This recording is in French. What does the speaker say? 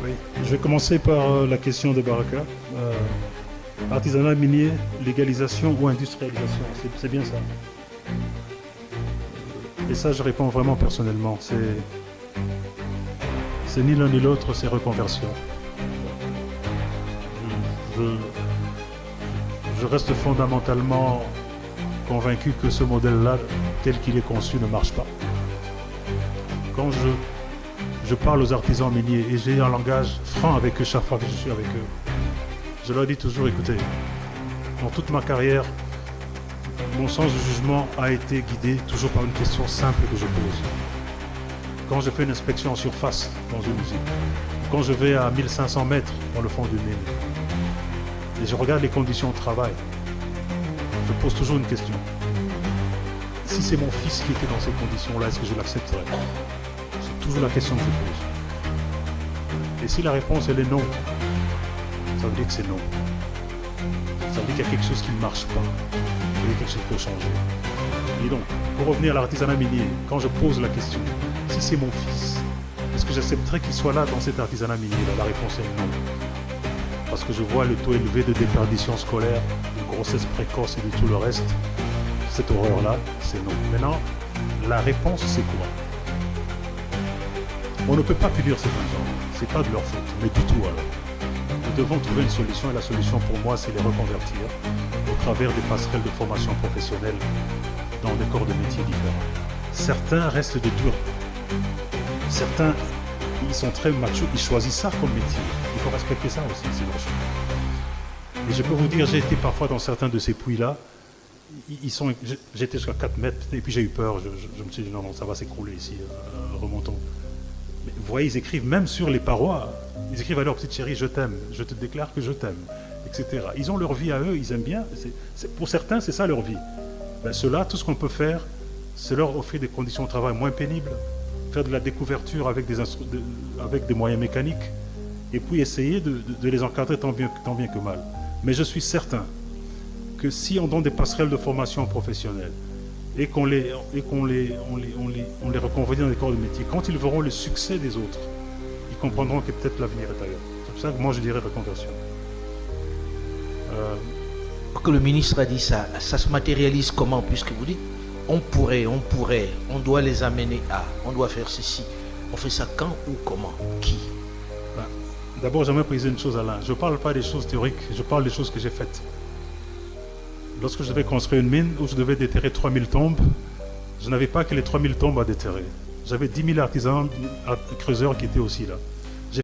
Oui. Je vais commencer par la question de Baraka. Artisanat minier, légalisation ou industrialisation, c'est bien ça. Et ça, je réponds vraiment personnellement. C'est ni l'un ni l'autre, c'est reconversion. Je, je reste fondamentalement convaincu que ce modèle-là, tel qu'il est conçu, ne marche pas. Quand je parle aux artisans miniers et j'ai un langage franc avec eux chaque fois que je suis avec eux, je leur dis toujours, écoutez, dans toute ma carrière, mon sens du jugement a été guidé toujours par une question simple que je pose. Quand je fais une inspection en surface dans une usine, quand je vais à 1500 mètres dans le fond d'une mine, et je regarde les conditions de travail, je pose toujours une question. Si c'est mon fils qui était dans ces conditions-là, est-ce que je l'accepterais? C'est toujours la question que je pose. Et si la réponse elle est non, ça veut dire que c'est non. Ça veut dire qu'il y a quelque chose qui ne marche pas. Ça veut dire quelque chose qui peut changer. Et donc, pour revenir à l'artisanat minier, quand je pose la question, si c'est mon fils, est-ce que j'accepterais qu'il soit là dans cet artisanat minier-là? La réponse est non. Parce que je vois le taux élevé de déperdition scolaire, de grossesse précoce et de tout le reste. Cette horreur-là, c'est non. Maintenant, la réponse, c'est quoi? On ne peut pas punir ces gens. C'est pas de leur faute, mais du tout alors. Nous devons trouver une solution et la solution pour moi, c'est les reconvertir au travers des passerelles de formation professionnelle dans des corps de métiers différents. Certains restent des durs. Certains, ils sont très machos, ils choisissent ça comme métier. Il faut respecter ça aussi, c'est leur choix. Et je peux vous dire, j'ai été parfois dans certains de ces puits-là. J'étais jusqu'à 4 mètres et puis j'ai eu peur. Je me suis dit non, ça va s'écrouler ici, remontons. Mais vous voyez, ils écrivent même sur les parois. Ils écrivent à leur petite chérie, je t'aime, je te déclare que je t'aime, etc. Ils ont leur vie à eux, ils aiment bien. Pour certains, c'est ça leur vie. Ben, ceux-là, tout ce qu'on peut faire, c'est leur offrir des conditions de travail moins pénibles, faire de la découverture avec des moyens mécaniques, et puis essayer de les encadrer tant bien que mal. Mais je suis certain que si on donne des passerelles de formation professionnelle et qu'on les reconvertit dans des corps de métier, quand ils verront le succès des autres, ils comprendront que peut-être l'avenir est ailleurs. C'est pour ça que moi je dirais reconversion. Que le ministre a dit ça se matérialise comment? Puisque vous dites, on doit les amener à, on doit faire ceci. On fait ça quand ou comment? Qui? D'abord, j'aimerais préciser une chose, Alain. Je ne parle pas des choses théoriques, je parle des choses que j'ai faites. Lorsque je devais construire une mine où je devais déterrer 3000 tombes, je n'avais pas que les 3000 tombes à déterrer. J'avais 10 000 artisans, creuseurs qui étaient aussi là.